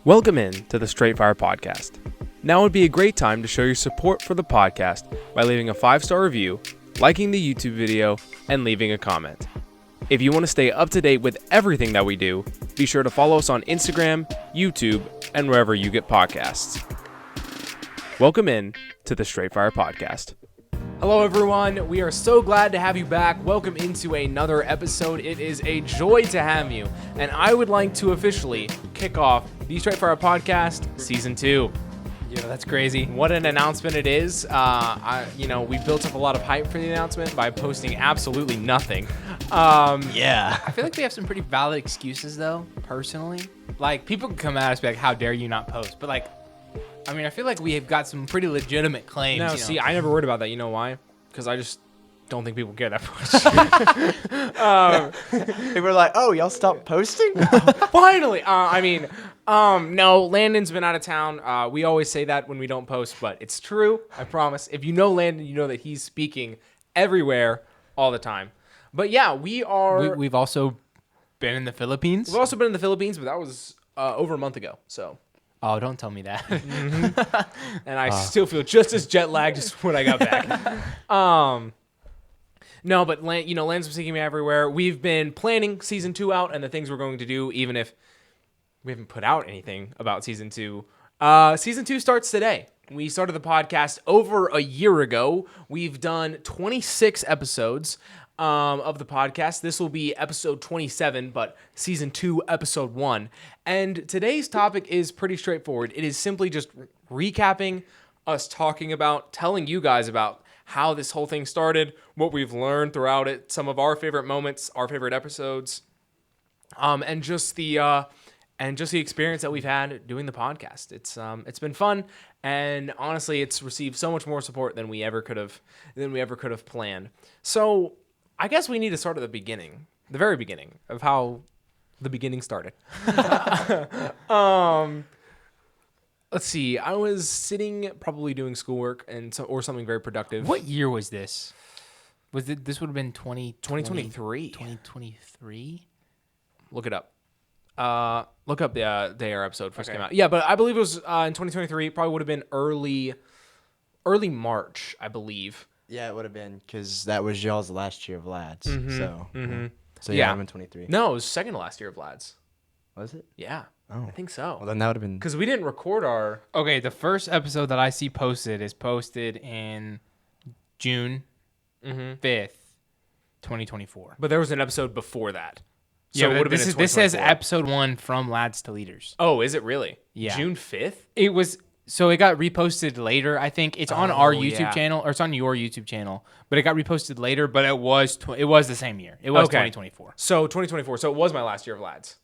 Welcome in to the Straight Fire Podcast. Now would be a great time to show your support for the podcast by leaving a 5-star review, liking the YouTube video, and leaving a comment. If you want to stay up to date with everything that we do, be sure to follow us on Instagram, YouTube, and wherever you get podcasts. Welcome in to the Straight Fire Podcast. Hello everyone, we are so glad to have you back. Welcome into another episode. It is a joy to have you, and I would like to officially kick off the Straight Fire Podcast Season 2. Yeah, that's crazy. What an announcement it is. We built up a lot of hype for the announcement by posting absolutely nothing. I feel like we have some pretty valid excuses, though, personally. Like, people can come at us and be like, how dare you not post? But, I feel like we have got some pretty legitimate claims. No, see, I never worried about that. You know why? Because I just don't think people care that much. They were like, "Oh, y'all stopped posting?" Finally! No, Landon's been out of town. We always say that when we don't post, but it's true. I promise. If you know Landon, you know that he's speaking everywhere all the time. But yeah, we've also been in the Philippines. We've also been in the Philippines, but that was over a month ago. So. Oh, don't tell me that. And I still feel just as jet lagged as when I got back. No, but Land's been seeking me everywhere. We've been planning season 2 out and the things we're going to do, even if we haven't put out anything about season 2. Season 2 starts today. We started the podcast over a year ago. We've done 26 episodes of the podcast. This will be episode 27, but season 2, episode 1. And today's topic is pretty straightforward. It is simply just recapping us talking about, telling you guys about how this whole thing started, what we've learned throughout it, some of our favorite moments, our favorite episodes, and just the experience that we've had doing the podcast. It's been fun, and honestly, it's received so much more support than we ever could have planned. So I guess we need to start at the very beginning of how the beginning started. Let's see. I was sitting, probably doing schoolwork or something very productive. What year was this? This would have been 2023. 2023? Look it up. Look up the AR episode first came out. Yeah, but I believe it was in 2023. Probably would have been early March, I believe. Yeah, it would have been because that was y'all's last year of lads. Mm-hmm. So yeah, I'm in 23. No, it was second to last year of lads. Was it? Yeah. Oh. I think so. Well, then that would have been because we didn't record our. Okay, the first episode that I see posted is posted in June 5th, 2024. But there was an episode before that. So Yeah, it would have been this says episode 1 from Lads to Leaders. Oh, is it really? Yeah. June 5th? It was, so it got reposted later. I think it's on our YouTube yeah. channel, or it's on your YouTube channel, but it got reposted later, but it was the same year. It was 2024. So 2024. So it was my last year of lads.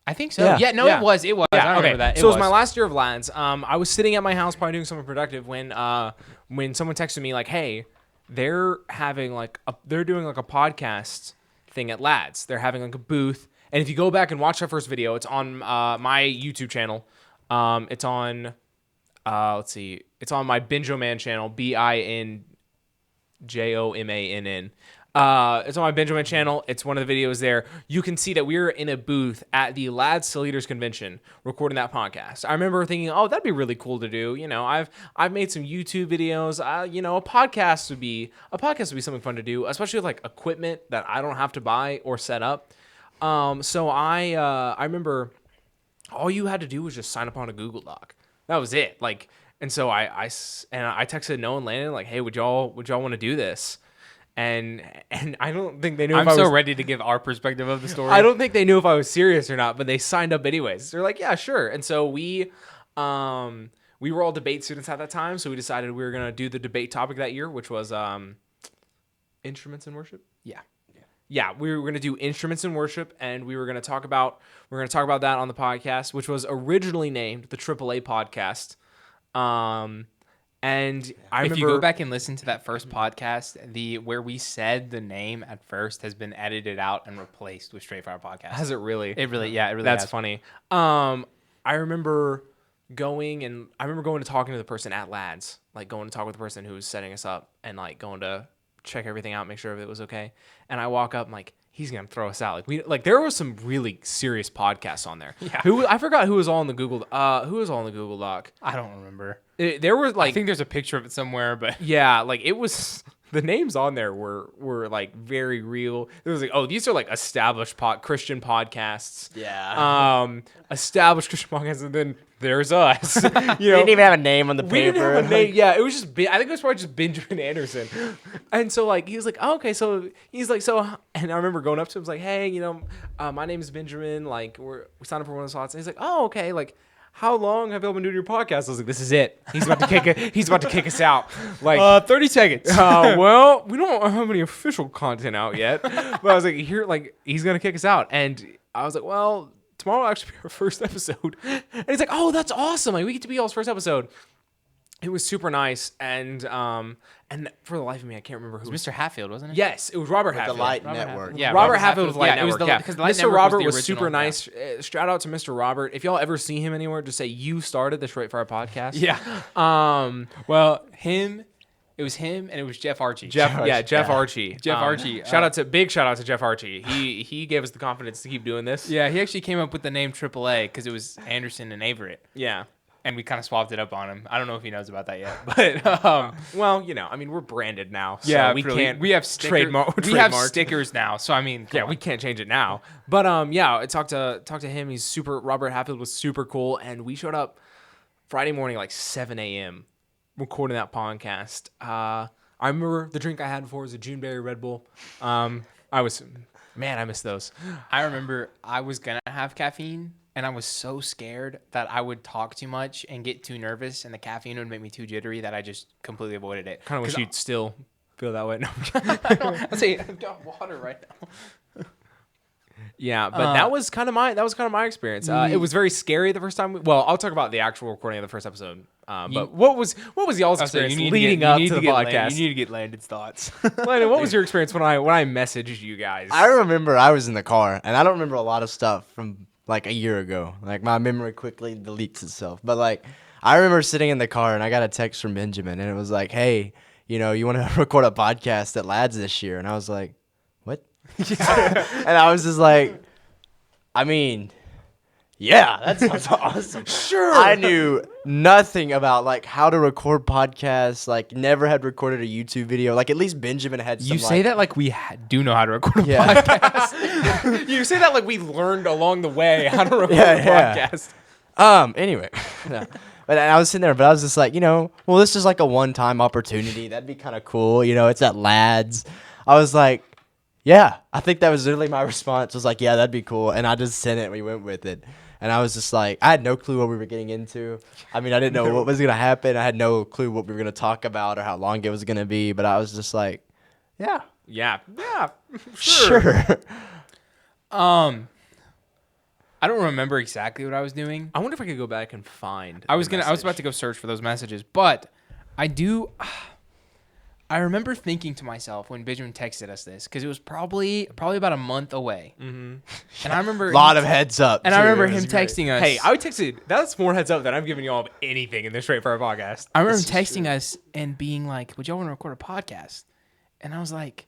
I think so. Yeah, Yeah. it was. Yeah, I remember that. So it was my last year of lads. I was sitting at my house probably doing something productive when someone texted me like, "Hey, they're having they're doing a podcast thing at lads. They're having a booth, and if you go back and watch that first video, it's on my YouTube channel. It's on it's on my Benjoman channel, BINJOMANN. It's on my Benjoman channel. It's one of the videos there. You can see that we were in a booth at the Lads to Leaders convention recording that podcast. I remember thinking, oh, that'd be really cool to do. I've made some YouTube videos. A podcast would be something fun to do, especially with equipment that I don't have to buy or set up. So I remember all you had to do was just sign up on a Google Doc. That was it. And so I texted Noah and Landon hey, would y'all want to do this? And I don't think they knew. I'm so ready to give our perspective of the story. I don't think they knew if I was serious or not, but they signed up anyways. They're like, yeah, sure. And so we were all debate students at that time, so we decided we were gonna do the debate topic that year, which was instruments in worship. Yeah, we were gonna do instruments in worship, and we were gonna talk about that on the podcast, which was originally named the AAA podcast. And I remember, if you go back and listen to that first podcast, where we said the name at first has been edited out and replaced with Straight Fire Podcast. Has it really? It really That's has. funny. I remember going to talking to the person at Lads, going to talk with the person who was setting us up and going to check everything out, make sure it was okay. And I walk up, I'm like, he's gonna throw us out. There was some really serious podcasts on there. Yeah. I forgot who was all in the Google. Who was all in the Google Doc? I don't remember. There were I think there's a picture of it somewhere, but yeah, it was. The names on there were like very real. It was like, oh, these are like established Christian podcasts. Yeah. Established Christian podcasts, and then there's us. We didn't even have a name on the paper. We didn't have a name. Yeah, it was just. I think it was probably just Benjamin Anderson. And so he was like, oh, okay, so he's like, and I remember going up to him, I was like, hey, my name is Benjamin. Like we signed up for one of the slots, and he's like, oh, okay, like. How long have y'all been doing your podcast? I was like, this is it. He's about to kick us out. 30 seconds. Well, we don't have any official content out yet. But I was like, he's gonna kick us out. And I was like, well, tomorrow will actually be our first episode. And he's like, oh, that's awesome. Like we get to be y'all's first episode. It was super nice, and for the life of me, I can't remember who. It was Mr. Hatfield, wasn't it? Yes, it was Robert The Hatfield. Light Robert Network. Hatfield. Yeah, Robert Hatfield with Light it was Network. because the Light Mr. Network Robert was was the super original, nice. Shout out to Mr. Robert. If y'all ever see him anywhere, just say you started the Straight Fire podcast. Yeah. Well, it was him, and it was Jeff Archie. Jeff Archie. Jeff Archie. Big shout out to Jeff Archie. He gave us the confidence to keep doing this. Yeah, he actually came up with the name AAA because it was Anderson and Averett. Yeah. And we kind of swapped it up on him. I don't know if he knows about that yet, but well, I mean, we're branded now, so yeah, we really, can't. We have trademark. We have stickers now, so I mean, yeah, we can't change it now. But yeah, I talked to him. He's super. Robert Hatfield was super cool, and we showed up Friday morning like 7 a.m. recording that podcast. I remember the drink I had before was a Juneberry Red Bull. I miss those. I remember I was gonna have caffeine. And I was so scared that I would talk too much and get too nervous, and the caffeine would make me too jittery that I just completely avoided it. Kind of wish you'd still feel that way. No. I'll say I've got water right now. Yeah, but that was kind of my experience. It was very scary the first time. I'll talk about the actual recording of the first episode. But what was y'all's experience leading up to the podcast? You need to get Landon's thoughts. Landon, what was your experience when I messaged you guys? I remember I was in the car, and I don't remember a lot of stuff from like a year ago. Like my memory quickly deletes itself. But like I remember sitting in the car, and I got a text from Benjamin, and it was like, hey, you want to record a podcast at Lads this year? And I was like, what? And I was just like, I mean, yeah, that sounds awesome. Sure. I knew nothing about like how to record podcasts, like never had recorded a YouTube video. Like at least Benjamin had some. You say that like we do know how to record a Yeah. podcast. You say that like we learned along the way how to record a Yeah. podcast. Anyway. No. But I was sitting there, but I was just like, well, this is like a one-time opportunity. That'd be kind of cool. It's at Lads. I was like, yeah, I think that was literally my response. I was like, yeah, that'd be cool. And I just sent it and we went with it. And I was just like, I had no clue what we were getting into. I mean, I didn't know what was going to happen. I had no clue what we were going to talk about or how long it was going to be. But I was just like, yeah. Yeah. Sure. I don't remember exactly what I was doing. I wonder if I could go back and find. I was about to go search for those messages, but I I remember thinking to myself when Benjamin texted us this, because it was probably about a month away. Mm-hmm. And I remember a lot of heads up. And too. I remember It was him great. texting us. Hey, I texted. That's more heads up than I'm giving y'all of anything in this Straight Fire podcast. I remember him texting us and being like, would y'all want to record a podcast? And I was like,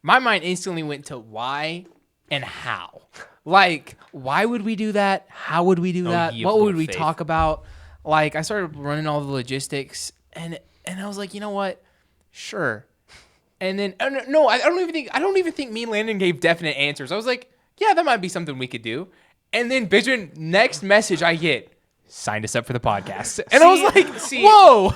my mind instantly went to why and how. Like, why would we do that? How would we do that? ye of What would little we faith. talk about? Like, I started running all the logistics, and I was like, you know what? Sure. And then no, I don't even think me and Landon gave definite answers. I was like, yeah, that might be something we could do. And then Benjamin, next message I get, signed us up for the podcast. And I was like, whoa.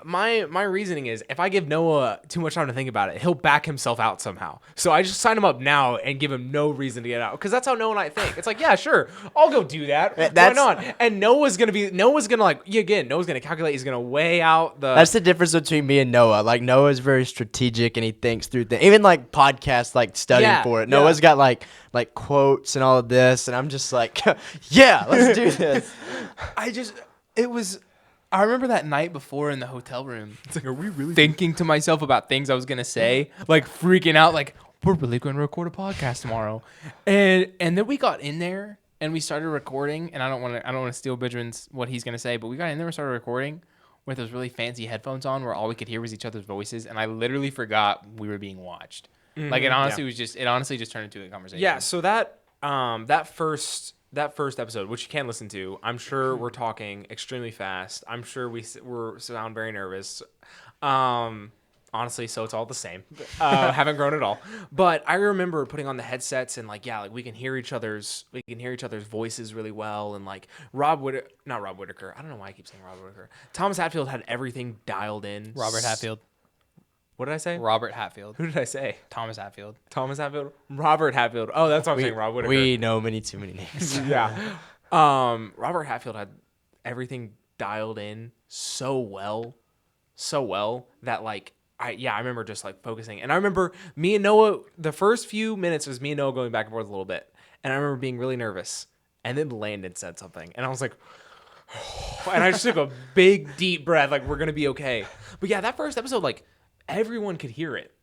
My reasoning is if I give Noah too much time to think about it, he'll back himself out somehow. So I just sign him up now and give him no reason to get out, because that's how Noah and I think. It's like, yeah, sure, I'll go do that. Why not? And Noah's gonna like, Noah's gonna calculate. He's gonna weigh out the. That's the difference between me and Noah. Like Noah's very strategic and he thinks through things. Even like podcasts, like studying for it. Noah's got like quotes and all of this, and I'm just like, yeah, let's do this. I remember that night before in the hotel room. It's like, are we really thinking to myself about things I was gonna say, like freaking out, like we're really going to record a podcast tomorrow, and then we got in there and we started recording. And I don't want to steal Benjamin's what he's gonna say, but we got in there and started recording with those really fancy headphones on, where all we could hear was each other's voices, and I literally forgot we were being watched. Like it honestly just turned into a conversation. Yeah, so that first episode, which you can listen to, I'm sure we're talking extremely fast. I'm sure we're sound very nervous. Honestly, so it's all the same. Haven't grown at all. But I remember putting on the headsets and like we can hear each other's voices really well, and like not Rob Whitaker. I don't know why I keep saying Rob Whitaker. Thomas Hatfield had everything dialed in. Robert Hatfield. What did I say? Robert Hatfield. Who did I say? Thomas Hatfield. Thomas Hatfield. Robert Hatfield. Oh, that's what I'm saying. Rob Whitaker. We know too many names. Yeah. Robert Hatfield had everything dialed in so well that like I remember just like focusing, and I remember me and Noah, the first few minutes was me and Noah going back and forth a little bit, and I remember being really nervous, and then Landon said something, and I was like, and I just took a big deep breath, like we're gonna be okay. But yeah, that first episode, like everyone could hear it.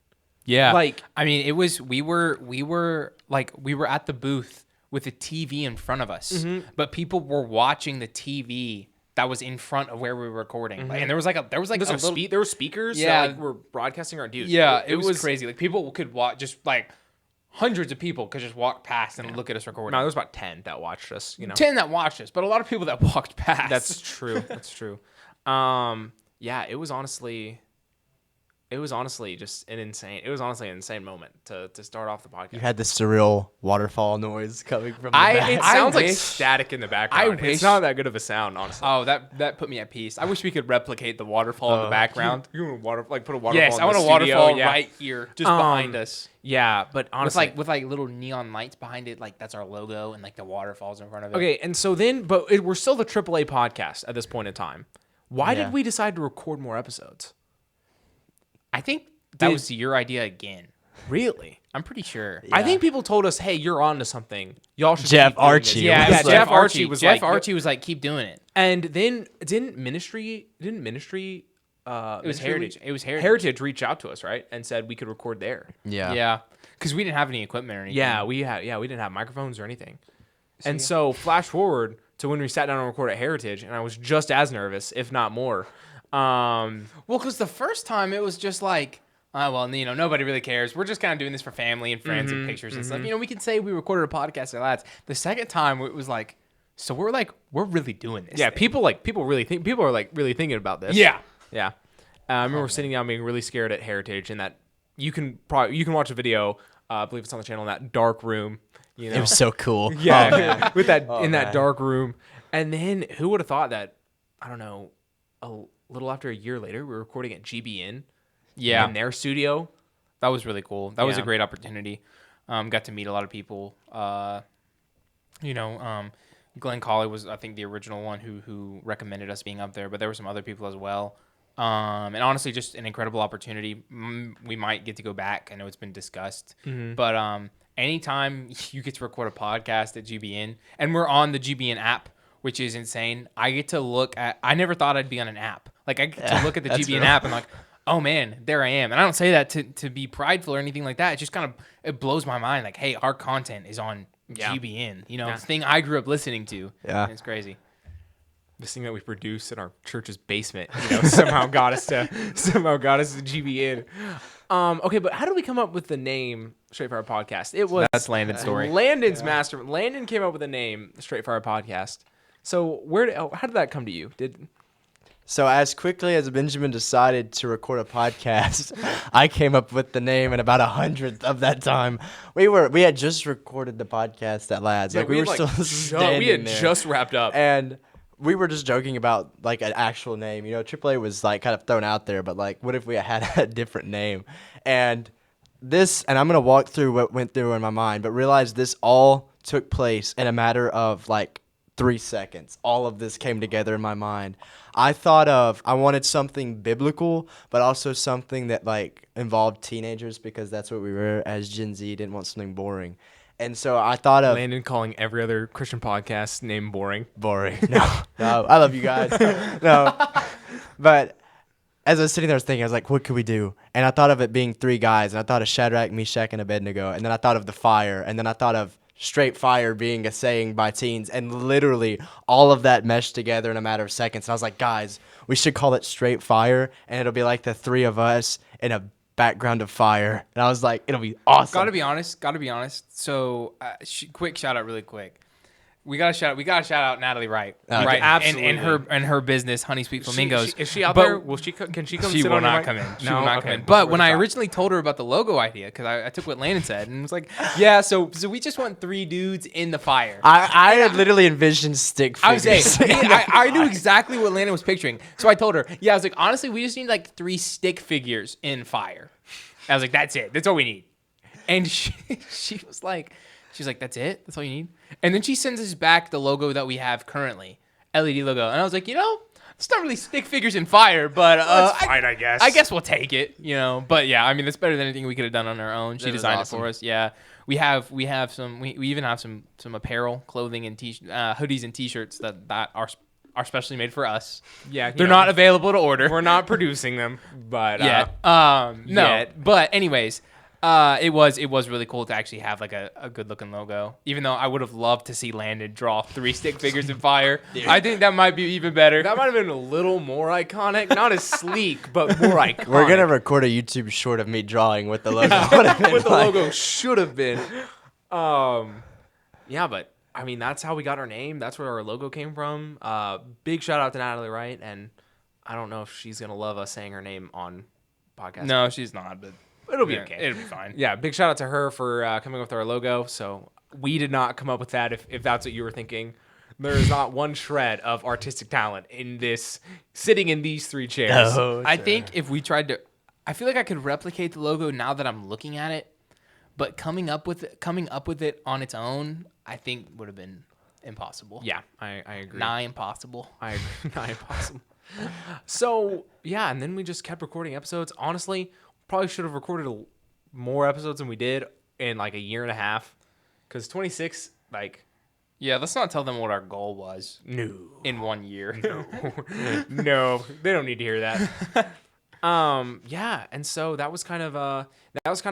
Yeah. Like, I mean, it was we were at the booth with a TV in front of us, but people were watching the TV that was in front of where we were recording. Like, and there was there were speakers that like were broadcasting our dudes. Yeah, it was crazy. Like people could watch, just like hundreds of people could just walk past and look at us recording. No, there was about 10 that watched us, 10 that watched us, but a lot of people that walked past. That's true. That's true. Yeah, it was honestly just an insane moment to start off the podcast. You had the surreal waterfall noise coming from the back. It sounds like static in the background. It's not that good of a sound, honestly. Oh, that put me at peace. I wish we could replicate the waterfall in the background. You want to put a waterfall Yes, in I want the a studio. waterfall Yeah. right here, just behind us. Yeah, but honestly, With little neon lights behind it, like that's our logo, and like the waterfalls in front of it. okay, and so then, we're still the AAA podcast at this point in time. Why did we decide to record more episodes? I think that was your idea again. Really? I'm pretty sure. I think people told us, "Hey, you're on to something. Y'all should." Jeff keep doing Archie. this." Yeah, Yeah, Jeff Archie was like, keep doing it. and then didn't ministry. It was Heritage. It was Heritage. Heritage reached out to us, right, and said we could record there. Yeah. Yeah, because we didn't have any equipment or anything. Yeah, we didn't have microphones or anything. And so flash forward to when we sat down and recorded at Heritage, and I was just as nervous, if not more. Well, because the first time it was just like, nobody really cares. We're just kind of doing this for family and friends and pictures and stuff. We can say we recorded a podcast at Lads. The second time it was like, so we're really doing this. Yeah, thing. people are like really thinking about this. Yeah. Yeah. I remember sitting down being really scared at Heritage, and that you can watch a video. I believe it's on the channel, in that dark room. It was so cool. Yeah, with that Oh, in that man. dark room. And then who would have thought that? I don't know. A little after a year later, we were recording at GBN. Yeah. In their studio. That was really cool. That was a Yeah. great opportunity. Got to meet a lot of people. Glenn Colley was, I think, the original one who recommended us being up there, but there were some other people as well. And honestly, just an incredible opportunity. We might get to go back. I know it's been discussed, but anytime you get to record a podcast at GBN, and we're on the GBN app, which is insane. I get to look at. I never thought I'd be on an app. Like I get to look at the GBN app and like, oh man, there I am. And I don't say that to be prideful or anything like that. It just kind of it blows my mind. Like, hey, our content is on GBN. The thing I grew up listening to. Yeah. And it's crazy. This thing that we produce in our church's basement, somehow got us to GBN. Okay, but how did we come up with the name Straight Fire Podcast? It was That's Landon's story. Landon's master. Landon came up with the name Straight Fire Podcast. So how did that come to you? So as quickly as Benjamin decided to record a podcast, I came up with the name in about 100th of that time. We had just recorded the podcast at Lads. Yeah, like we were still standing we had there. just wrapped up. And we were just joking about like an actual name. AAA was like kind of thrown out there, but like what if we had a different name? And I'm gonna walk through what went through in my mind, but realize this all took place in a matter of like 3 seconds. All of this came together in my mind. I wanted something biblical, but also something that like involved teenagers because that's what we were as Gen Z. Didn't want something boring. And so I thought of Landon calling every other Christian podcast name boring. boring. No, I love you guys. No, but as I was sitting there, I was thinking, I was like, what could we do? And I thought of it being 3 guys, and I thought of Shadrach, Meshach, and Abednego, and then I thought of the fire, and then I thought of straight fire being a saying by teens, and literally all of that meshed together in a matter of seconds. And I was like, guys, we should call it Straight Fire, and it'll be like the 3 of us in a background of fire, and I was like, it'll be awesome. Gotta be honest. So, quick shout out, really quick. We gotta shout out Natalie Wright, right? absolutely. And her business, Honey Sweet Flamingos. Is she out But there? Can she come? She sit will on your not mic? come in. She No? will not Okay. come in. But We're when I gonna originally told her about the logo idea, because I took what Landon said and was like, yeah, so we just want 3 dudes in the fire. I had literally envisioned stick I was saying, figures. I knew exactly what Landon was picturing. So I told her, I was like, honestly, we just need like 3 stick figures in fire. I was like, that's it. That's all we need. And she was like, that's it? That's all you need? And then she sends us back the logo that we have currently, LED logo. And I was like, it's not really stick figures in fire, but That's fine, I guess. I guess we'll take it, But yeah, I mean, it's better than anything we could have done on our own. She That was designed awesome. it for us. Yeah, we have some. We even have some apparel, clothing, and hoodies and T-shirts that are specially made for us. Yeah, They're not available to order. We're not producing them, but yet. No. yet. But anyways, it was really cool to actually have like a good looking logo. Even though I would have loved to see Landon draw 3 stick figures in fire. I think that might be even better. that might have been a little more iconic. Not as sleek, but more iconic. We're gonna record a YouTube short of me drawing what the logo would have been what the like. logo should have been. Yeah, but I mean that's how we got our name. That's where our logo came from. Big shout out to Natalie Wright, and I don't know if she's gonna love us saying her name on podcast. No, she's not, but it'll be yeah, okay. It'll be fine. Yeah, big shout out to her for coming up with our logo. So we did not come up with that. If that's what you were thinking, there is not one shred of artistic talent in this sitting in these 3 chairs. Oh, I think if we tried to, I feel like I could replicate the logo now that I'm looking at it, but coming up with it on its own, I think would have been impossible. Yeah, I agree. Nigh impossible. I agree. Not impossible. So yeah, and then we just kept recording episodes. Honestly, probably should have recorded more episodes than we did in like a year and a half. Because 26, like, Yeah, let's not tell them what our goal was no, in 1 year. no, they don't need to hear that. Yeah, and so that was kind of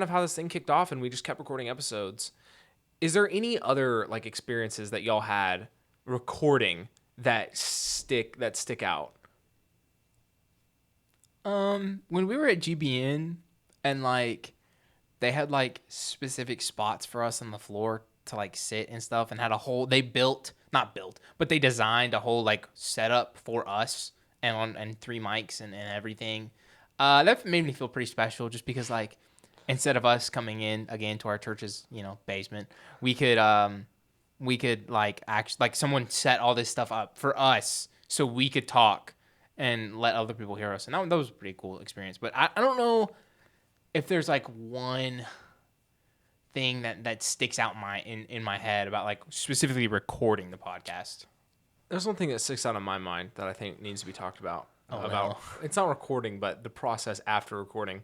how this thing kicked off, and we just kept recording episodes. Is there any other like experiences that y'all had recording that stick out? When we were at GBN and like they had like specific spots for us on the floor to like sit and stuff, and had a whole they designed a whole like setup for us and 3 mics and everything. That made me feel pretty special, just because like instead of us coming in again to our church's basement, we could like actually like someone set all this stuff up for us so we could talk and let other people hear us. And that was a pretty cool experience. But I don't know if there's like one thing that sticks out in my head about like specifically recording the podcast. There's one thing that sticks out in my mind that I think needs to be talked about. No. It's not recording, but the process after recording,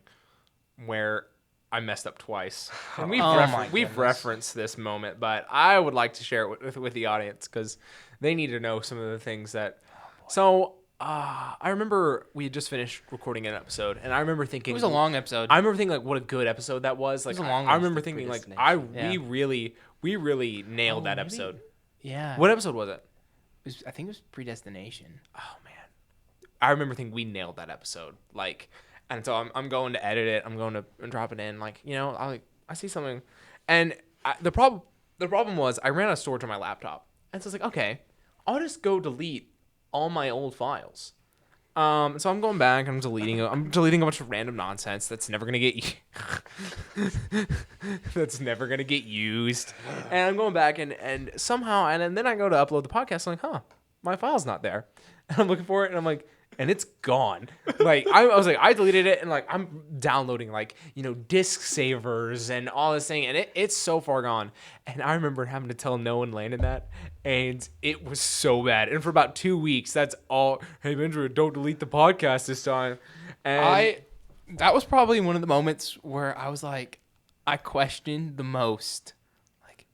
where I messed up twice. And we've referenced this moment, but I would like to share it with the audience because they need to know some of the things that. So I remember we had just finished recording an episode, and I remember thinking It was a long episode. I remember thinking like, what a good episode that was. Like, was a long I one. remember thinking like, Predestination. we really nailed that maybe? episode. yeah. What episode was it? I think it was Predestination. Oh man, I remember thinking we nailed that episode. Like, and so I'm going to edit it. I'm going to drop it in. Like, I see something, and the problem was I ran out of storage on my laptop, and so I was like, okay, I'll just go delete all my old files. So I'm going back. I'm deleting a bunch of random nonsense that's never gonna get used. And I'm going back and somehow and then I go to upload the podcast. I'm like, my file's not there. And I'm looking for it, and I'm like, and it's gone. Like I was like, I deleted it, and like I'm downloading like disk savers and all this thing, and it's so far gone. And I remember having to tell Noah and Landon that, and it was so bad. And for about 2 weeks, that's all. Hey Benjamin, don't delete the podcast this time. And That was probably one of the moments where I was like, I questioned the most. Like,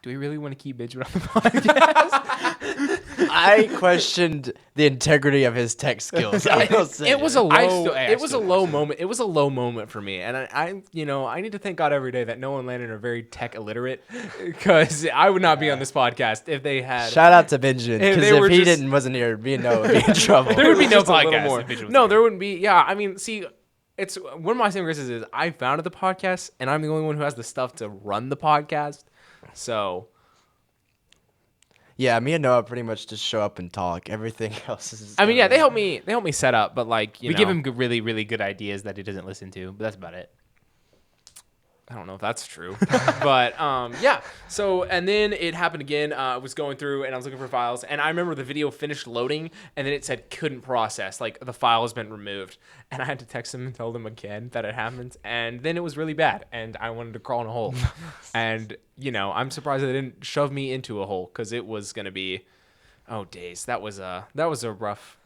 do we really want to keep Benjamin on the podcast? I questioned the integrity of his tech skills. It was a low. it was a low moment. It was a low moment for me, and I need to thank God every day that Noah and Landon are very tech illiterate, because I would not be on this podcast if they had. Shout out to Benjamin, If because they were if he just- wasn't here, me and Noah would be in trouble. There would be no Just a little podcast more. if Benjamin was No, here. there wouldn't be. Yeah, I mean, see, it's one of my saving graces is I founded the podcast, and I'm the only one who has the stuff to run the podcast. So Yeah, me and Noah pretty much just show up and talk. Everything else is. I mean, yeah, they help me set up, but like We give him really, really good ideas that he doesn't listen to, but that's about it. I don't know if that's true, but yeah. So, and then it happened again. I was going through and I was looking for files, and I remember the video finished loading, and then it said couldn't process, like the file has been removed, and I had to text them and tell them again that it happened, and then it was really bad, and I wanted to crawl in a hole, and I'm surprised they didn't shove me into a hole because it was gonna be, oh days, that was a rough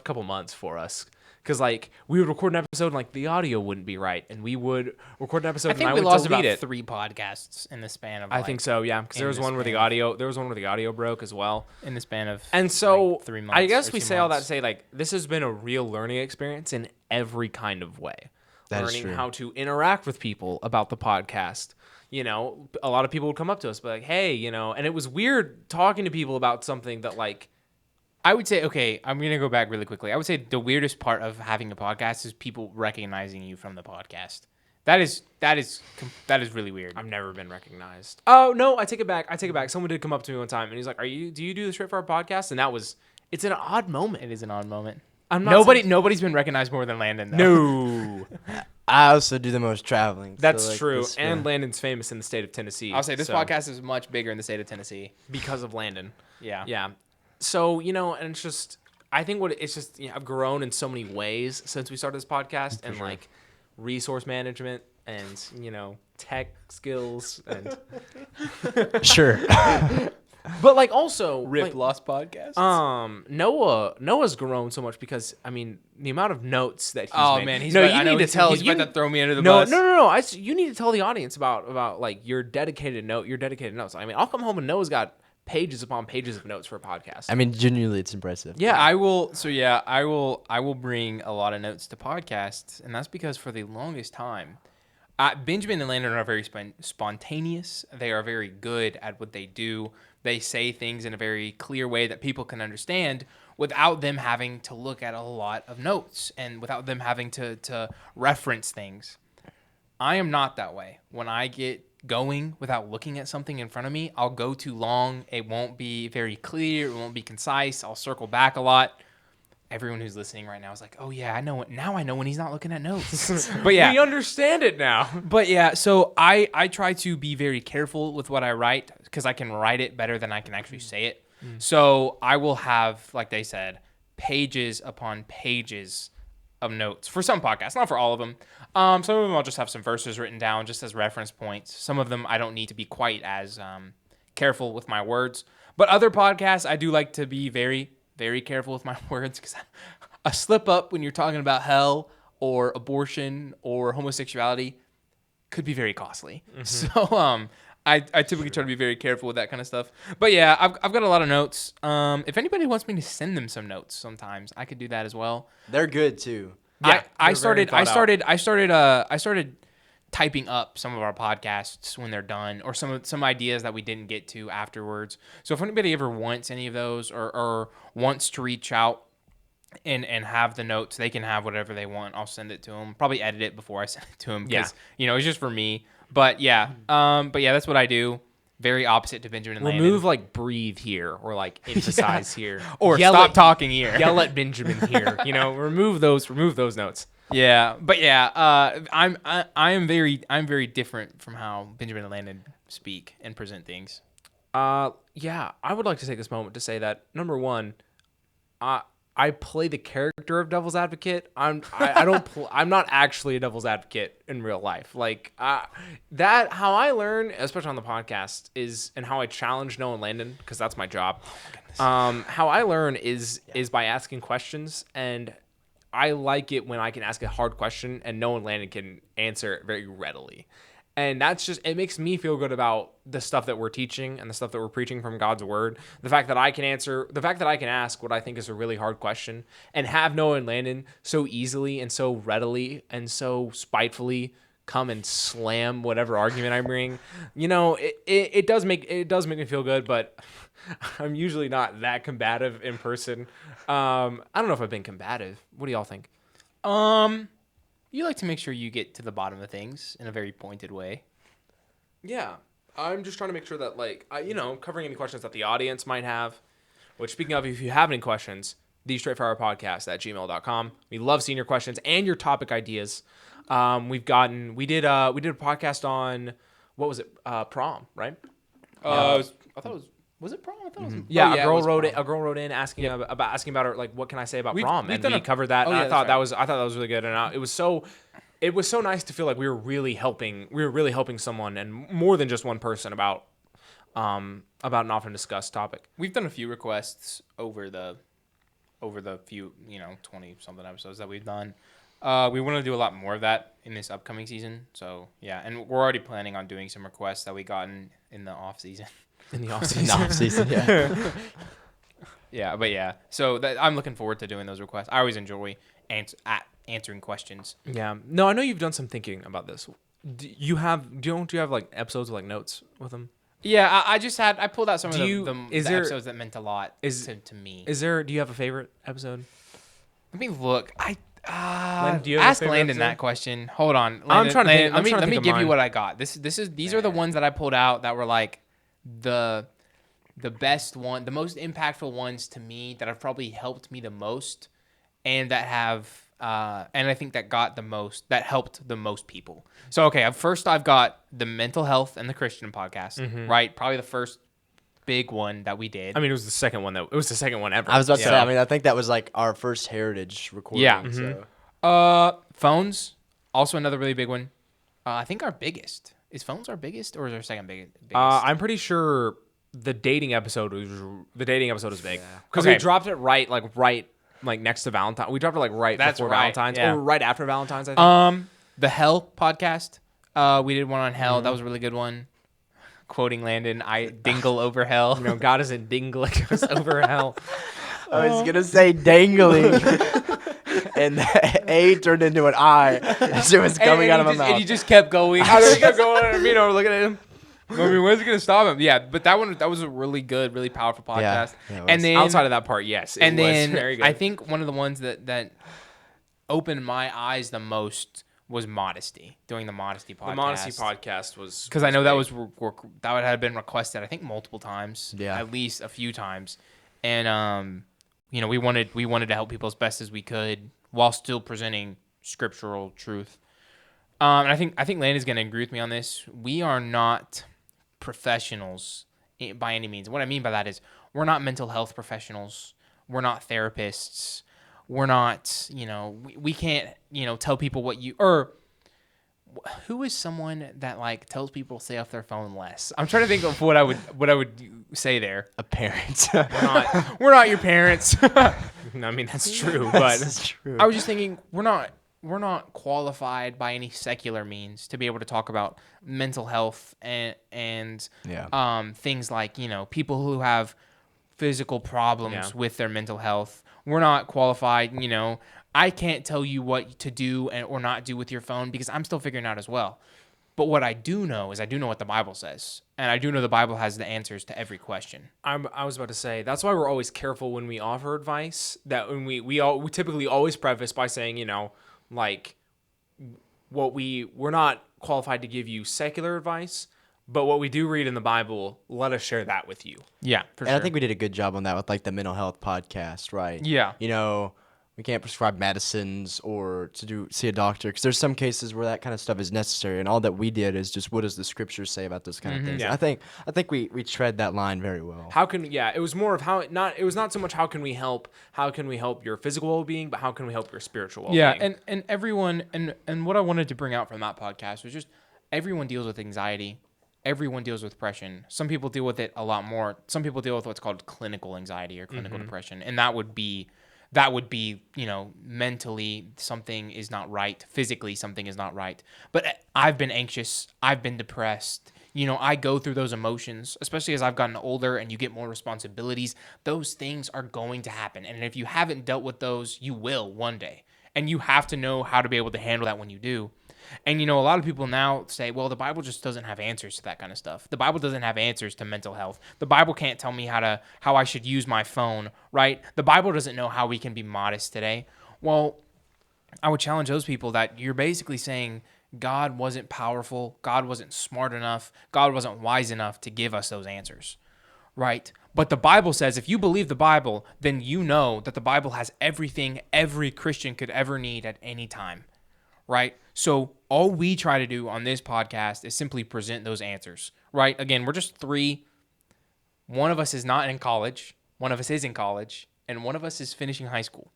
couple months for us. Because, like, we would record an episode and, like, the audio wouldn't be right. And we would record an episode I think and I we would lost delete about it. 3 podcasts in the span of I think so, yeah. Because there was one where the audio broke as well. in the span of And so, like 3 months. I guess or we 2 say all that to months. say, like, this has been a real learning experience in every kind of way. That is Learning true. how to interact with people about the podcast. A lot of people would come up to us, be like, hey, and it was weird talking to people about something that, like, I would say, okay, I'm going to go back really quickly. I would say the weirdest part of having a podcast is people recognizing you from the podcast. That is really weird. I've never been recognized. Oh no, I take it back. Someone did come up to me one time and he's like, do you do the Straight for Our podcast? And it's an odd moment. It is an odd moment. I'm not saying- Nobody's been recognized more than Landon, though. No. I also do the most traveling. so, That's like, true. this- And yeah. Landon's famous in the state of Tennessee. I'll say this so- podcast is much bigger in the state of Tennessee. because of Landon. Yeah. Yeah. So, and it's just, I think it's just, I've grown in so many ways since we started this podcast and like resource management and, tech skills and, Sure. but like also, like, Lost podcast. Noah's grown so much because, I mean, the amount of notes that he's Oh made. man, he's no, about, you I know need to he's- tell he's you about to throw me under the no, bus. no. You need to tell the audience about like your dedicated notes. I mean, I'll come home and Noah's got pages upon pages of notes for a podcast. I mean, genuinely, it's impressive. Yeah. I will. So yeah, I will bring a lot of notes to podcasts, and that's because for the longest time, Benjamin and Landon are very spontaneous. They are very good at what they do. They say things in a very clear way that people can understand without them having to look at a lot of notes and without them having to reference things. I am not that way. When I get going without looking at something in front of me, I'll go too long. It won't be very clear. It won't be concise. I'll circle back a lot. Everyone who's listening right now is like, oh yeah, I know it. Now I know when he's not looking at notes. But yeah, we understand it now. but yeah, so I try to be very careful with what I write because I can write it better than I can actually say it. So I will have, like they said, pages upon pages of notes for some podcasts, not for all of them. Some of them I'll just have some verses written down just as reference points. Some of them I don't need to be quite as careful with my words. But other podcasts, I do like to be very, very careful with my words because a slip up when you're talking about hell or abortion or homosexuality could be very costly. So I typically try to be very careful with that kind of stuff. But yeah, I've got a lot of notes. If anybody wants me to send them some notes sometimes, I could do that as well. They're good too. Yeah, I they're very started typing up some of our podcasts when they're done, or some ideas that we didn't get to afterwards. So if anybody ever wants any of those, or wants to reach out and have the notes, they can have whatever they want. I'll send it to them. Probably edit it before I send it to them because it's just for me. But yeah, that's what I do. Very opposite to Benjamin and Landon. Remove like breathe here or like emphasize here or Yell stop at- talking here. Yell at Benjamin here. Remove those notes. Yeah, but yeah, I'm very different from how Benjamin and Landon speak and present things. Yeah, I would like to take this moment to say that number one, I play the character of devil's advocate. I'm not actually a devil's advocate in real life. Like that, how I learn, especially on the podcast, is and how I challenge Noah and Landon because that's my job. How I learn is by asking questions, and I like it when I can ask a hard question and Noah and Landon can answer it very readily. And it makes me feel good about the stuff that we're teaching and the stuff that we're preaching from God's word. The fact that I can ask what I think is a really hard question and have Noah and Landon so easily and so readily and so spitefully come and slam whatever argument I bring. It does make me feel good, but I'm usually not that combative in person. I don't know if I've been combative. What do y'all think? You like to make sure you get to the bottom of things in a very pointed way. Yeah, I'm just trying to make sure that, like, covering any questions that the audience might have. Which, speaking of, if you have any questions, thestraightforwardpodcast@gmail.com. We love seeing your questions and your topic ideas. We did a podcast on, what was it? Prom, right? I thought it was it prom? I thought it was. Yeah, Oh, a girl it was wrote prom. it. A girl wrote in asking about her, like, what can I say about We've prom, and done we a- covered that. oh, And yeah, I thought that's right. that was really good, and it was so nice to feel like we were really helping someone, and more than just one person about an often discussed topic. We've done a few requests over the few 20 something episodes that we've done. We want to do a lot more of that in this upcoming season. So yeah, and we're already planning on doing some requests that we got in the off season. In the off In season. the off season, yeah. Yeah. So I'm looking forward to doing those requests. I always enjoy answering questions. Yeah. No, I know you've done some thinking about this. Don't you have like episodes with like notes with them? Yeah, I pulled out some of Do the is there- episodes that meant a lot to me. Do you have a favorite episode? Let me look. Landon, do you have a Ask favorite Landon episode? that question. Hold on. I'm trying to think- I'm trying to Let me think of give you mine. what I got. These are the ones that I pulled out that were like the best one, the most impactful ones to me that have probably helped me the most, and that have and I think that helped the most people. So okay, first I've got the mental health and the Christian podcast, right? Probably the first big one that we did. I mean, it was the second one ever. I was about to So- say, I mean, I think that was like our first Heritage recording. Yeah. So. Phones, also another really big one. I think our biggest is phones our biggest, or is our second biggest? I'm pretty sure the dating episode was big because Okay. we dropped it right next to Valentine. We dropped it like right That's before right, Valentine's yeah. or right after Valentine's. I think. The Hell podcast. We did one on hell. That was a really good one. Quoting Landon, I dingle over hell. God isn't dingling us over hell. I was gonna say dangling, and the A turned into an I as it was coming out of my mouth. And he just kept going. I just kept going. Looking at him. I mean, when's it gonna stop him? Yeah, but that was a really good, really powerful podcast. Yeah, it was. and then Outside of that part, yes. and it was then very good. I think one of the ones that opened my eyes the most was Modesty. Doing the Modesty podcast. the Modesty podcast was Because I know that big. that would have been requested, I think, multiple times. Yeah. At least a few times. And we wanted to help people as best as we could while still presenting scriptural truth. And I think Landon's gonna agree with me on this. We are not professionals by any means. What I mean by that is we're not mental health professionals. We're not therapists. We're not, we can't, tell people what or who is someone that like tells people to stay off their phone less? I'm trying to think of what I would say there. A parent. We're not your parents. I mean, that's true, but That's true. I was just thinking we're not qualified by any secular means to be able to talk about mental health and Yeah. things like people who have physical problems Yeah. with their mental health. We're not qualified. I can't tell you what to do or not do with your phone because I'm still figuring out as well. But what I do know is I do know what the Bible says, and I do know the Bible has the answers to every question. I was about to say that's why we're always careful when we offer advice. That when we typically always preface by saying like we're not qualified to give you secular advice, but what we do read in the Bible, let us share that with you. Yeah, for And I think we did a good job on that with like the mental health podcast, right? Yeah. We can't prescribe medicines or to see a doctor because there's some cases where that kind of stuff is necessary, and all that we did is just what does the scriptures say about those kind of things. Yeah. And I think we tread that line very well. It was more of it was not so much how can we help your physical well-being, but how can we help your spiritual well-being. Yeah, and everyone and what I wanted to bring out from that podcast was just everyone deals with anxiety. Everyone deals with depression. Some people deal with it a lot more. Some people deal with what's called clinical anxiety or clinical depression, and that would be mentally something is not right, physically something is not right. But I've been anxious, I've been depressed. I go through those emotions, especially as I've gotten older and you get more responsibilities. Those things are going to happen, and if you haven't dealt with those, you will one day. And you have to know how to be able to handle that when you do. And, a lot of people now say, well, the Bible just doesn't have answers to that kind of stuff. The Bible doesn't have answers to mental health. The Bible can't tell me how I should use my phone, right? The Bible doesn't know how we can be modest today. Well, I would challenge those people that you're basically saying God wasn't powerful, God wasn't smart enough, God wasn't wise enough to give us those answers, right? But the Bible says if you believe the Bible, then you know that the Bible has everything every Christian could ever need at any time, right? So all we try to do on this podcast is simply present those answers, right? Again, we're just three. One of us is not in college, one of us is in college, and one of us is finishing high school.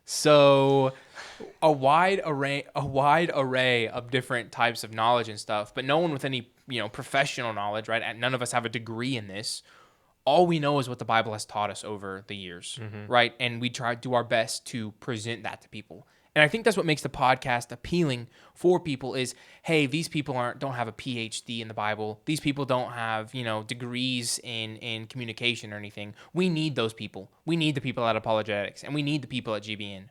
So a wide array of different types of knowledge and stuff, but no one with any, professional knowledge, right? And none of us have a degree in this. All we know is what the Bible has taught us over the years, right? And we try to do our best to present that to people. And I think that's what makes the podcast appealing for people is, hey, these people don't have a PhD in the Bible. These people don't have, degrees in communication or anything. We need those people. We need the people at Apologetics, and we need the people at GBN.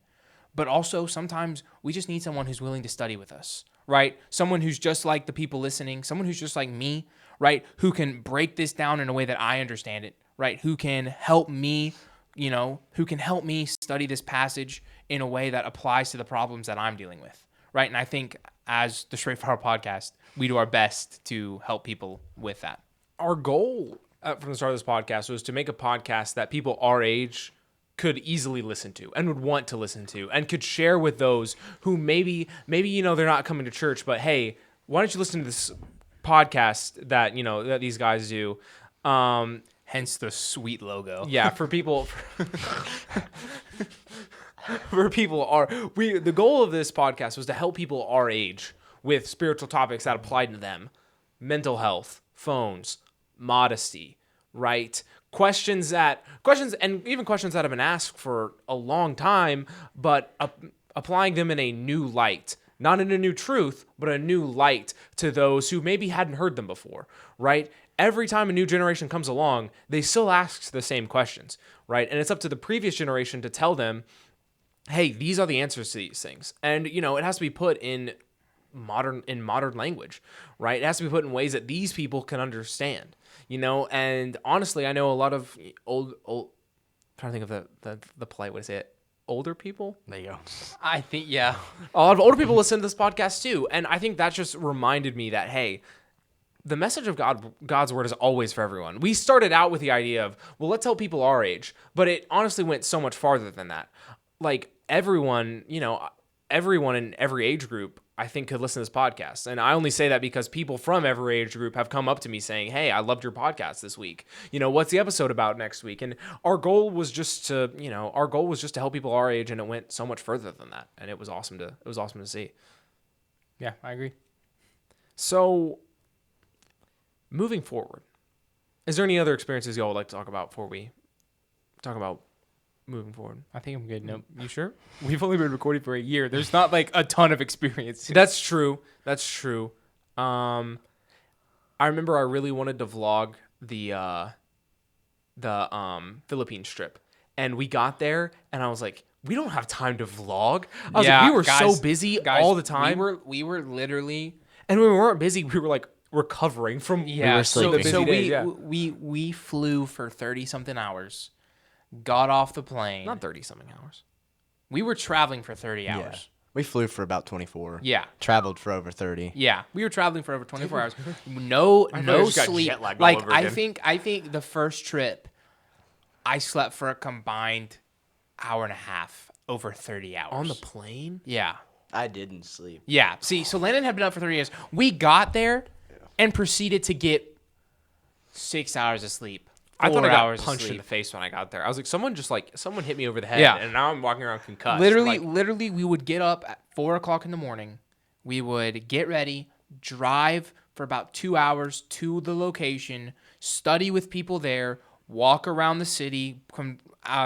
But also sometimes we just need someone who's willing to study with us, right? Someone who's just like the people listening, someone who's just like me, right? Who can break this down in a way that I understand it, right? Who can help me, study this passage in a way that applies to the problems that I'm dealing with, right? And I think as the Straightforward Podcast, we do our best to help people with that. Our goal from the start of this podcast was to make a podcast that people our age could easily listen to and would want to listen to and could share with those who maybe they're not coming to church, but hey, why don't you listen to this podcast that that these guys do? Hence the sweet logo. Yeah, for people. The goal of this podcast was to help people our age with spiritual topics that applied to them: mental health, phones, modesty, right? Questions and even questions that have been asked for a long time, but applying them in a new light. Not in a new truth, but a new light to those who maybe hadn't heard them before, right? Every time a new generation comes along, they still ask the same questions, right? And it's up to the previous generation to tell them, hey, these are the answers to these things. And, it has to be put in modern language, right? It has to be put in ways that these people can understand, and honestly, I know a lot of old I'm trying to think of the polite way to say it. Older people? There you go. I think, yeah. A lot of older people listen to this podcast too. And I think that just reminded me that, hey, the message of God's word is always for everyone. We started out with the idea of, well, let's help people our age, but it honestly went so much farther than that. Like everyone in every age group, I think, could listen to this podcast. And I only say that because people from every age group have come up to me saying, hey, I loved your podcast this week. What's the episode about next week? And our goal was just to help people our age, and it went so much further than that. And it was awesome to see. Yeah, I agree. So moving forward, is there any other experiences y'all would like to talk about before we talk about moving forward? I think I'm good. No, you sure? We've only been recording for a year. There's not like a ton of experience. That's true. I remember I really wanted to vlog the Philippines trip, and we got there, and I was like, we don't have time to vlog. I was like, we were so busy all the time. We were literally, and when we weren't busy, we were like recovering from We were sleeping. busy days, we flew for 30 something hours. Got off the plane. not 30 something hours. We were traveling for 30 hours. Yeah. We flew for about 24. Yeah. Traveled for over 30. Yeah. We were traveling for over 24 hours. No just got sleep. jet lagged all Like over I again. think the first trip I slept for a combined hour and a half over 30 hours. On the plane? Yeah. I didn't sleep. Yeah. See, so Landon had been up for 30 years. We got there and proceeded to get 6 hours of sleep. I thought I 4 got hours of punched in sleep. the face when I got there. I was like, someone hit me over the head, Yeah. and now I'm walking around concussed. Literally, we would get up at 4 o'clock in the morning. We would get ready, drive for about 2 hours to the location, study with people there, walk around the city,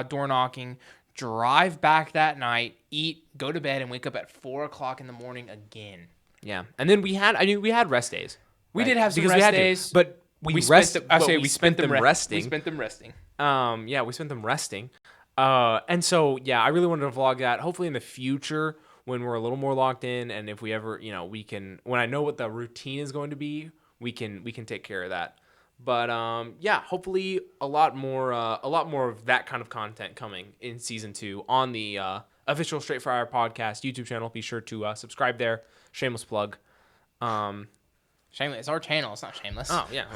door knocking, drive back that night, eat, go to bed, and wake up at 4 o'clock in the morning again. Yeah, and then we had rest days. We right? did have some Because rest we had to, days, but we spent them resting. We spent them resting. Yeah, we spent them resting. And so yeah, I really wanted to vlog that. Hopefully in the future when we're a little more locked in, and if we ever, we can, when I know what the routine is going to be, we can take care of that. But yeah, hopefully a lot more of that kind of content coming in season 2 on the official Straight Fire Podcast YouTube channel. Be sure to subscribe there. Shameless plug. Shameless. It's our channel. It's not shameless. Oh yeah,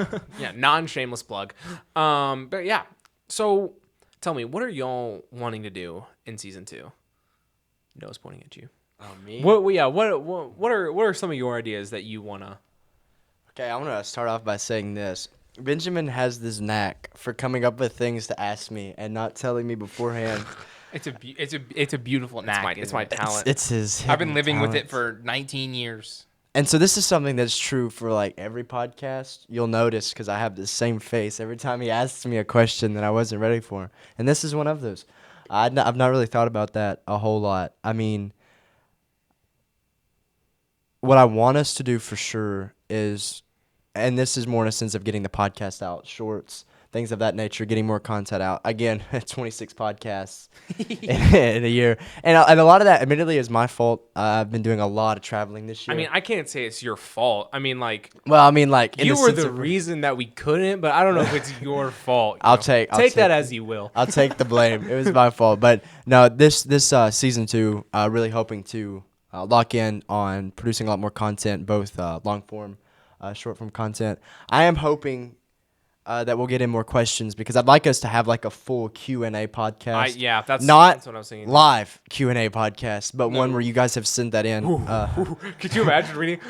yeah, non-shameless plug. But yeah, so tell me, what are y'all wanting to do in season 2? Noah's pointing at you. Oh, me? What are some of your ideas that you wanna? Okay, I want to start off by saying this. Benjamin has this knack for coming up with things to ask me and not telling me beforehand. It's a beautiful knack. It's my talent. It's his. I've been hidden living with talent. it for 19 years. And so this is something that's true for like every podcast. You'll notice because I have the same face every time he asks me a question that I wasn't ready for. And this is one of those. I've not really thought about that a whole lot. I mean, what I want us to do for sure is, and this is more in a sense of getting the podcast out, shorts, things of that nature, getting more content out. Again, 26 podcasts in a year. And a lot of that, admittedly, is my fault. I've been doing a lot of traveling this year. I mean, I can't say it's your fault. I mean, like, well, I mean, like, in you the were sense the of- reason that we couldn't, but I don't know if it's your fault. I'll know? take that as you will. I'll take the blame. It was my fault. But no, this season 2, really hoping to lock in on producing a lot more content, both long form, short form content. I am hoping that we'll get in more questions because I'd like us to have like a full Q&A podcast. That's Not what I was thinking. live Q&A podcast, but one where you guys have sent that in. Could you imagine reading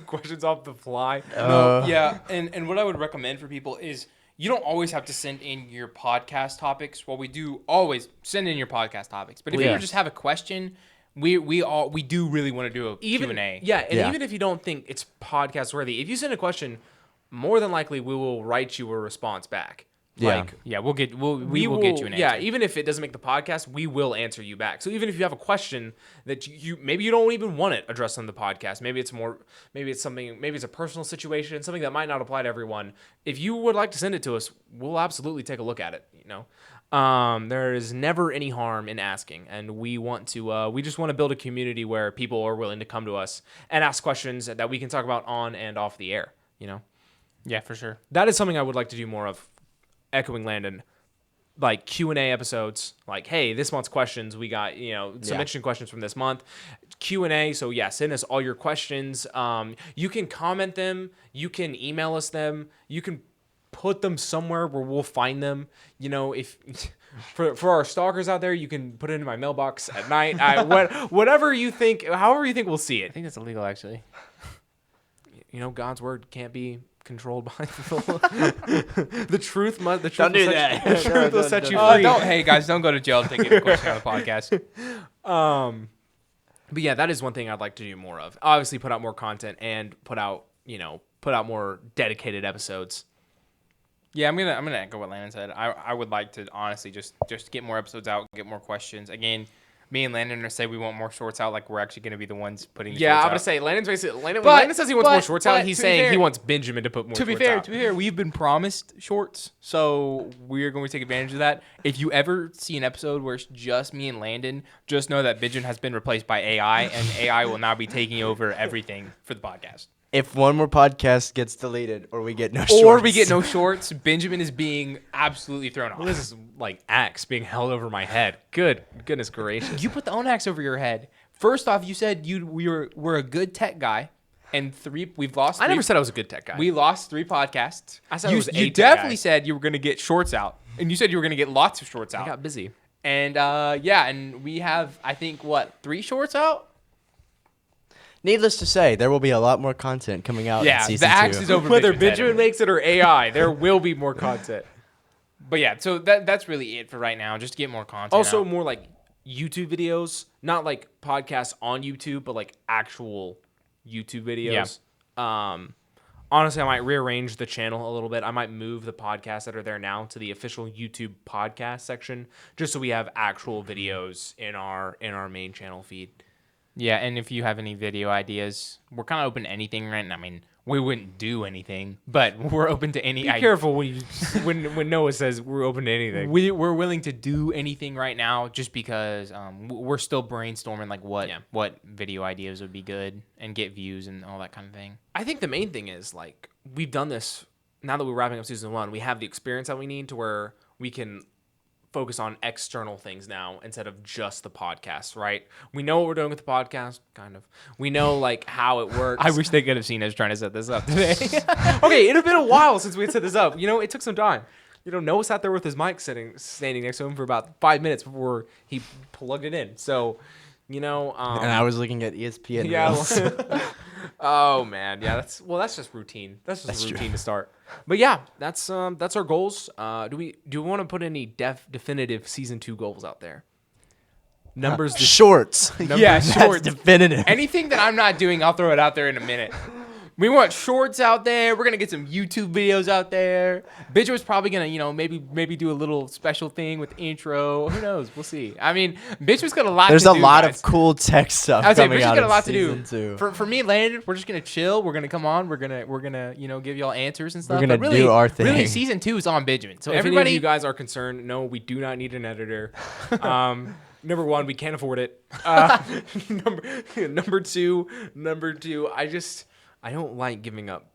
questions off the fly? Yeah, and what I would recommend for people is you don't always have to send in your podcast topics. Well, we do always send in your podcast topics. But if you just have a question, we do really want to do a Q&A. Yeah, and Yeah. even if you don't think it's podcast worthy, if you send a question, more than likely we will write you a response back. Yeah. Like, Yeah, we will get you an answer. Yeah, even if it doesn't make the podcast, we will answer you back. So even if you have a question that you maybe you don't even want it addressed on the podcast, maybe it's a personal situation, something that might not apply to everyone. If you would like to send it to us, we'll absolutely take a look at it. There is never any harm in asking, and we just want to build a community where people are willing to come to us and ask questions that we can talk about on and off the air. Yeah, for sure. That is something I would like to do more of. Echoing Landon, like Q&A episodes, like, hey, this month's questions, we got, some interesting questions from this month. Q&A, so yeah, send us all your questions. You can comment them, you can email us them, you can put them somewhere where we'll find them. If for our stalkers out there, you can put it in my mailbox at night. Whatever you think, however you think we'll see I it. think that's illegal, actually. God's word can't be controlled by the truth. The truth Don't do will that. Set, the truth will set you free. Hey guys, don't go to jail taking a question on the podcast. But yeah, that is one thing I'd like to do more of. Obviously, put out more content and put out more dedicated episodes. Yeah, I'm gonna echo what Landon said. I would like to honestly just get more episodes out, get more questions. Again, me and Landon say we want more shorts out. Like we're actually gonna be the ones putting. Yeah, shorts I'm gonna out. say Landon's basically Landon. But- Landon says he wants more but- shorts but out. He's to be saying fair- he wants Benjamin to put more. To be shorts fair, out. we've been promised shorts, so we're going to take advantage of that. If you ever see an episode where it's just me and Landon, just know that Benjamin has been replaced by AI, and AI will now be taking over everything for the podcast. If one more podcast gets deleted or we get no shorts. Or we get no shorts, Benjamin is being absolutely thrown off. This is like axe being held over my head. Goodness gracious. You put the own axe over your head. First off, you said we're a good tech guy, and we've lost. I never said I was a good tech guy. We lost 3 podcasts. I said I you, was a you tech definitely guy. said you were going to get shorts out, and you said you were going to get lots of shorts I out. got busy. And and we have, I think, 3 shorts out? Needless to say, there will be a lot more content coming out Yeah, in season the axe 2. is over. Whether Benjamin's head. Benjamin makes it or AI, there will be more content. But yeah, so that's really it for right now. Just get more content. Also, out. more like YouTube videos, not like podcasts on YouTube, but like actual YouTube videos. Honestly, I might rearrange the channel a little bit. I might move the podcasts that are there now to the official YouTube podcast section, just so we have actual videos in our main channel feed. Yeah, and if you have any video ideas, we're kind of open to anything right now. I mean, we wouldn't do anything, but we're open to any Be idea. careful when Noah says we're open to anything. We're willing to do anything right now just because we're still brainstorming like what video ideas would be good and get views and all that kind of thing. I think the main thing is like we've done this now that we're wrapping up season 1, we have the experience that we need to where we can focus on external things now instead of just the podcast, right? We know what we're doing with the podcast, kind of. We know like how it works. I wish they could have seen us trying to set this up today. Okay, it had been a while since we had set this up. You know, it took some time. You know, Noah sat there with his mic standing next to him for about 5 minutes before he plugged it in. So, you know, And I was looking at ESPN. yeah. Reels. Oh man, yeah. That's just routine. That's just routine to start. But yeah, that's our goals. Do we want to put any definitive season 2 goals out there? Numbers. Shorts. Yeah, That's shorts. definitive. Anything that I'm not doing, I'll throw it out there in a minute. We want shorts out there. We're gonna get some YouTube videos out there. Bitch was probably gonna, you know, maybe do a little special thing with the intro. Who knows? We'll see. I mean, Bitch was got a lot. There's to a do, lot guys. of cool tech stuff I would say coming Bitch has out got a in lot to do. season 2. For me, Landon, we're just gonna chill. We're gonna come on. We're gonna you know give y'all answers and stuff. We're gonna But really, do our Really, thing. season 2 is on Benjamin. So If any of everybody, you guys are concerned, no, we do not need an editor. Number 1, we can't afford it. Number two, I don't like giving up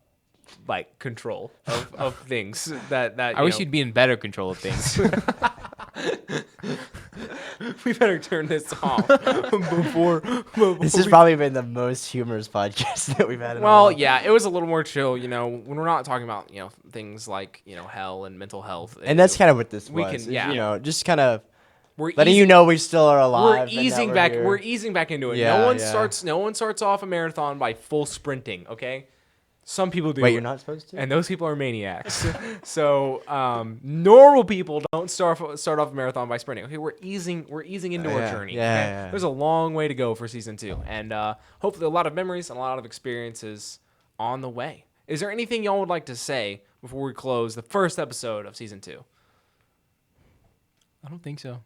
like control of things that I wish you'd be in better control of things. we better turn this off before This has we- probably been the most humorous podcast that we've had in a well, while. yeah, it was a little more chill, you know, when we're not talking about, you know, things like, you know, hell and mental health. And that's kind of what this We was. can- is, yeah. You know, just kind of we're letting easing- you know we still are we're alive. and that easing back. here. We're easing back into it. Yeah, no one yeah. starts off a marathon by full sprinting. Okay, some people do. Wait, it, you're not supposed to? and those people are maniacs. So normal people don't start off a marathon by sprinting. Okay, we're easing into our Yeah, journey. yeah, okay? yeah. There's a long way to go for season 2, and hopefully a lot of memories and a lot of experiences on the way. Is there anything y'all would like to say before we close the first episode of season 2? I don't think so.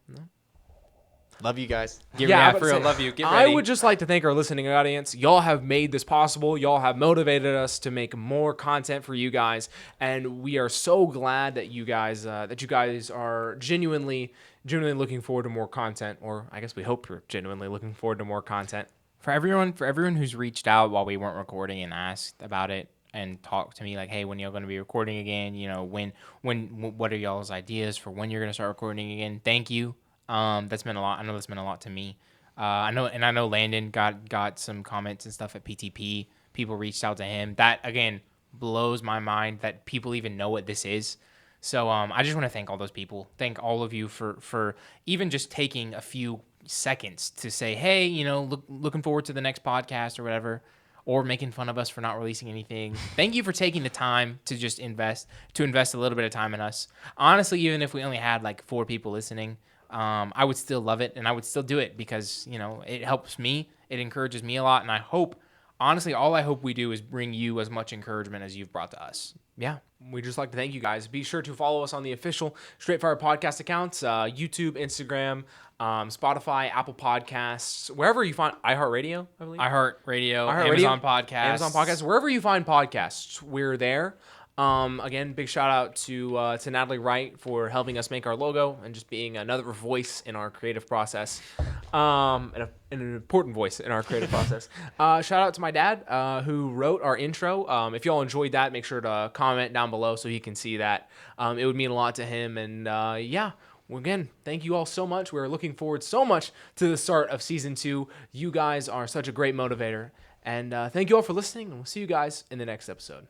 Love you guys. Yeah, but for real, say, love you. Get I ready. would just like to thank our listening audience. Y'all have made this possible. Y'all have motivated us to make more content for you guys, and we are so glad that you guys are genuinely looking forward to more content. Or I guess we hope you're genuinely looking forward to more content. For everyone who's reached out while we weren't recording and asked about it and talked to me like, hey, when y'all going to be recording again? You know, what are y'all's ideas for when you're going to start recording again? Thank you. That's meant a lot. I know that's meant a lot to me. I know Landon got some comments and stuff at PTP. People reached out to him. That again blows my mind that people even know what this is. So I just want to thank all those people. Thank all of you for even just taking a few seconds to say, hey, you know, looking forward to the next podcast or whatever, or making fun of us for not releasing anything. Thank you for taking the time to just invest a little bit of time in us. Honestly, even if we only had like 4 people listening, I would still love it and I would still do it because, you know, it helps me. It encourages me a lot. And I hope, honestly, all I hope we do is bring you as much encouragement as you've brought to us. Yeah, we just like to thank you guys. Be sure to follow us on the official Straight Fire Podcast accounts, YouTube, Instagram, Spotify, Apple Podcasts, wherever you find iHeartRadio, I believe. iHeartRadio, iHeartRadio, Amazon Podcasts. Amazon Podcasts, wherever you find podcasts, we're there. Again, big shout out to Natalie Wright for helping us make our logo and just being another voice in our creative process, and an important voice in our creative process. Shout out to my dad who wrote our intro. If y'all enjoyed that, make sure to comment down below so he can see that. It would mean a lot to him. And yeah, well, again, thank you all so much. We're looking forward so much to the start of season 2. You guys are such a great motivator. And thank you all for listening, and we'll see you guys in the next episode.